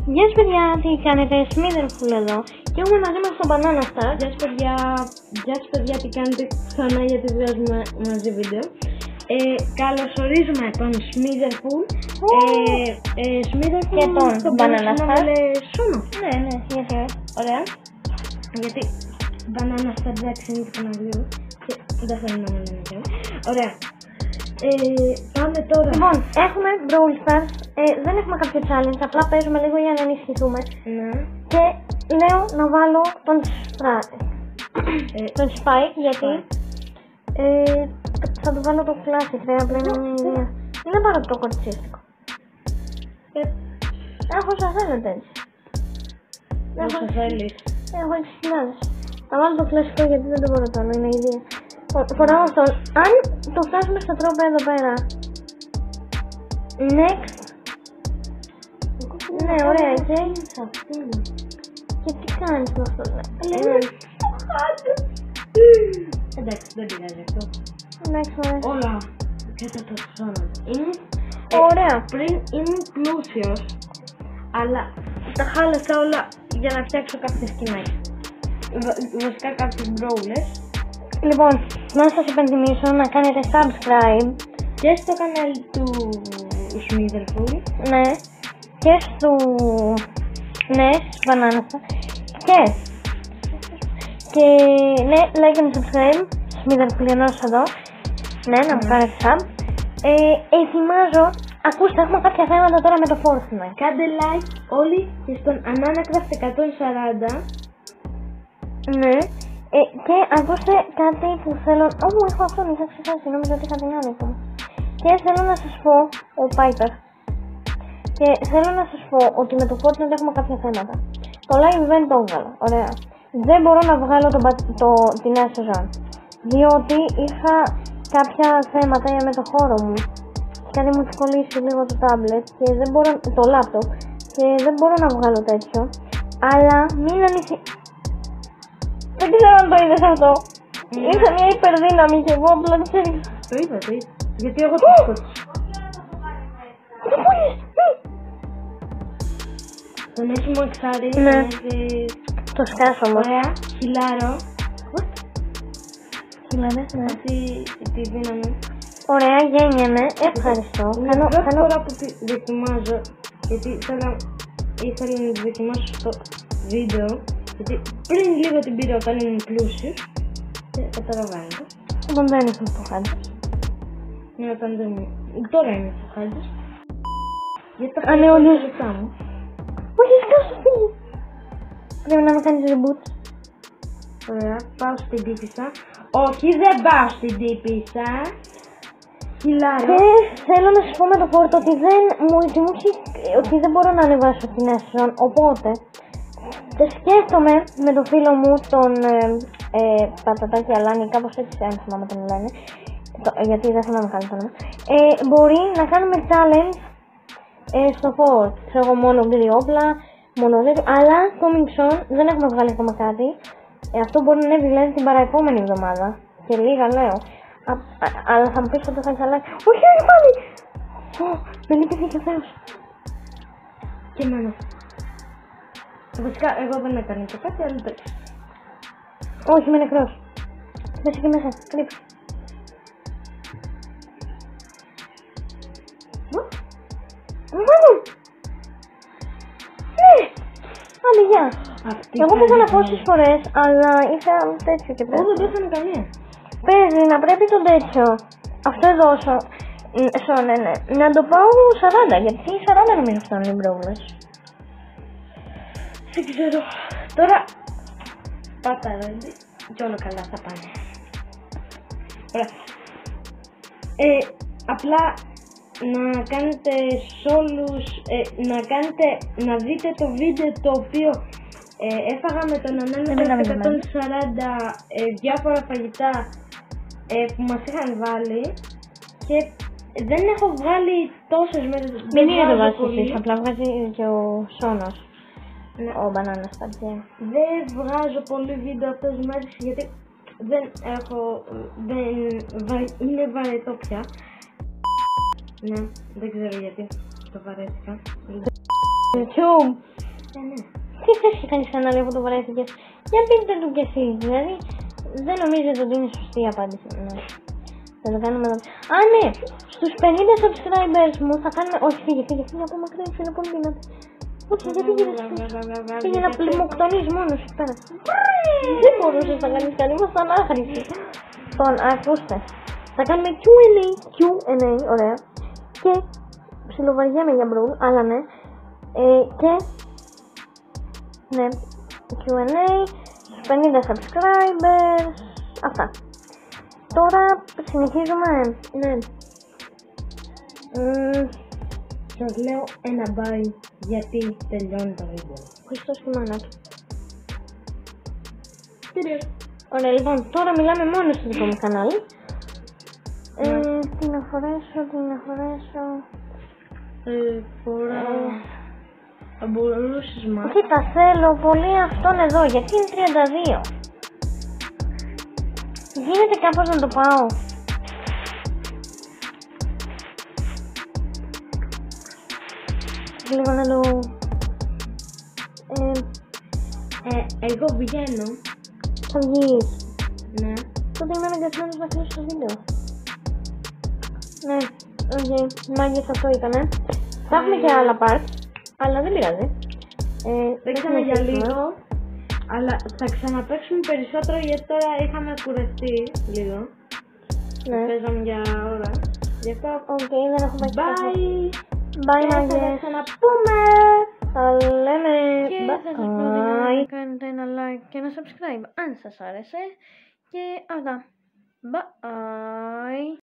Γεια σας παιδιά, τι κάνετε, Smitherful εδώ και έχουμε μαζί μας τον Banana Star. Γεια σας παιδιά, τι κάνετε ξανά γιατί βγάζουμε μαζί βίντεο. Καλωσορίζουμε τον Smitherful και τον Banana Star. Σούνο. Ναι, γιατί ωραία. Γιατί Banana Star εντάξει είναι του καναλιού και δεν θέλουμε να λέμε και ωραία. Πάμε τώρα. Λοιπόν, έχουμε Brawl Stars, δεν έχουμε κάποιο challenge, απλά παίζουμε λίγο για να ενισχυθούμε. Ναι. Και λέω να βάλω τον Spike γιατί θα του βάλω το Classic, ρε, απλά είναι μια ιδέα. Δεν πάρω το κορτσίστικο. Έχω όσα θέλετε έτσι. Όσα θέλεις. Έχω 6.000. Θα βάλω το κλασικό γιατί δεν το μπορώ το άλλο, είναι ιδέα. Φοράω αυτό. Αν το φτάσουμε στο τρόπο εδώ πέρα. Next. Ναι, ωραία, και τι κάνεις με αυτό, εντάξει, δεν πειράζει αυτό. Εντάξει, ωραία. Όλα και τα τοξόνα. Ωραία. Πριν ήμουν πλούσιος, αλλά τα χάλασα όλα για να φτιάξω κάποια σκηνάκια. Βασικά κάποιες μπρόουλες. Λοιπόν, να σας υπενθυμίσω να κάνετε subscribe Και στο κανάλι του Smitherful. ναι, και στο ναι, Banana Star και ναι, like and subscribe Smitherful ενός εδώ. Ναι, να μου κάνετε sub. Ετοιμάζω, ακούστε, έχουμε κάποια θέματα τώρα με το Fortnite. Κάντε like όλοι και στον Ananacraft 140. Ναι. Και ακούστε κάτι που θέλω. Έχω αυτόν, είχα ξεχάσει, νόμιζα ότι είχα την άλλη του. Και θέλω να σας πω, ο Piper. Και θέλω να σας πω ότι με το Fortnite έχουμε κάποια θέματα. Το live event το έβγαλα, ωραία. Δεν μπορώ να βγάλω τη νέα σεζόν. Διότι είχα κάποια θέματα με το χώρο μου. Και κάτι μου έχει κολλήσει λίγο το tablet και δεν μπορώ, το laptop. Και δεν μπορώ να βγάλω τέτοιο. Αλλά μην ανησυχείτε. Δεν ξέρω αν το είδες αυτό. Ήρθε μια υπερδύναμη και εγώ απλά της έριξα. Το είδα. Γιατί εγώ το σκότωσα. Τον έχει μου εξάρει. Ναι. Το σκάσω όμως. Ωραία, χιλάρο. Χιλάρες, ναι. Αυτή τη δύναμη. Ωραία, γέννιανε. Ευχαριστώ. Είναι η πρώτη φορά που τη δοκιμάζω. Γιατί ήθελα να τη δοκιμάσω στο βίντεο. Γιατί πριν λίγο την πήρα όταν ήμουν πλούσιος. Καταλαβαίνετε. Όταν δεν ήσουν φτωχάντες. Ναι, όταν δεν ήμουν. Τώρα είμαι φτωχάντες. Γιατί τα ναι, χάρη όλοι. τα λεφτά μου. Όχι, σκάσω, φύγει. Πρέπει να με κάνεις reboot. Ωραία, πάω στην τύπισσα. Όχι, δεν πάω στην τύπισσα. Χιλάρο. Και θέλω να σας πω με το Fortnite ότι ότι δεν μπορώ να ανεβάσω την νέα σεζόν. Οπότε σκέφτομαι με το φίλο μου τον Πατατάκι Αλάνη, κάπως έτσι δεν θυμάμαι τον λένε, γιατί δεν θυμάμαι καλά το όνομα. Μπορεί να κάνουμε challenge στο Fort. Ξέρω εγώ μόνο όπλα, μόνο τέτοιο, αλλά coming soon, δεν έχουμε βγάλει ακόμα κάτι. Αυτό μπορεί να ανέβει δηλαδή την παραεπόμενη εβδομάδα. Και λίγα λέω. Αλλά θα μου πεις ότι θα έχεις αλλάξει. Όχι, όχι πάλι! Με λυπήθηκε ο Θεός. Και εμένα. Βασικά εγώ δεν έκανα και κάτι, αλλά εντάξει. Όχι, είμαι νεκρός. Μέσα εκεί μέσα, κρύψε. Μάνο! Ναι! Άντε, γεια. Εγώ πέθανα πόσες φορές, αλλά είχα τέτοιο και πέρα. Εγώ δεν πέθανε καμία. Παίζει να πρέπει το τέτοιο. Αυτό εδώ, ναι. Να το πάω 40, γιατί 40 νομίζω φτάνουν οι μπρόβλες. Δεν ξέρω. Τώρα πάτα ρέντι και όλα καλά θα πάνε. Ωραία. Απλά να κάνετε σε όλους, να δείτε το βίντεο το οποίο έφαγα με τον Ananacraft 140 διάφορα φαγητά που μας είχαν βάλει και δεν έχω βγάλει τόσες μέρες. Δεν είναι το βάζεις, απλά βγάζει και ο Σόνος. Ναι. Ο Banana Star. Δεν βγάζω πολύ βίντεο αυτές τις μέρες γιατί είναι βαρετό πια. Ναι, δεν ξέρω γιατί το βαρέθηκα. YouTube. Ναι. Τι θες και κάνεις κανάλι αφού το βαρέθηκες? Για πείτε του κι εσείς, δηλαδή δεν νομίζετε ότι είναι σωστή η απάντηση. Ναι. Θα το κάνουμε εδώ. Α, ναι! Στους 50 subscribers μου θα κάνουμε... Όχι, φύγε από μακριά, είναι πολύ δυνατή. Όχι, γιατί πήγε να πλημοκτονείς μόνος εκεί πέρα. Δεν μπορούσες να κάνεις καλή, ήμασταν άχρηστοι. Λοιπόν, ακούστε. Θα κάνουμε Q&A, ωραία. Και ψιλοβαριέμαι για μπρουλ, αλλά ναι. Και... ναι, Q&A, 50 subscribers, αυτά. Τώρα συνεχίζουμε, ναι. Σας λέω ένα bye γιατί τελειώνει το βίντεο. Χριστός και μάνα του. Ωραία, λοιπόν, τώρα μιλάμε μόνο στο δικό μου κανάλι. Τι να φορέσω. Φορά... Θα μπορούσες μα... Κοίτα, θέλω πολύ αυτόν εδώ, γιατί είναι 32. Γίνεται κάπως να το πάω. Λίγο να το... εγώ βγαίνω. Θα βγεις. Ναι. Τότε είμαι αναγκασμένος να κλείσω το βίντεο. Ναι, οκ. Μάγκες αυτό ήτανε. Θα έχουμε και άλλα part, αλλά δεν πειράζει. Παίξαμε για λίγο, αλλά θα ξαναπαίξουμε περισσότερο γιατί τώρα είχαμε κουρευτεί λίγο. Ναι. Παίζαμε για ώρα. Γι' αυτό, δεν έχω παίξει. bye! Bye, Θα μάγκες. τα ξαναπούμε! Θα λέμε. Και θα σας προτείνω να κάνετε ένα like και ένα subscribe αν σας άρεσε. Και αυτά. Bye.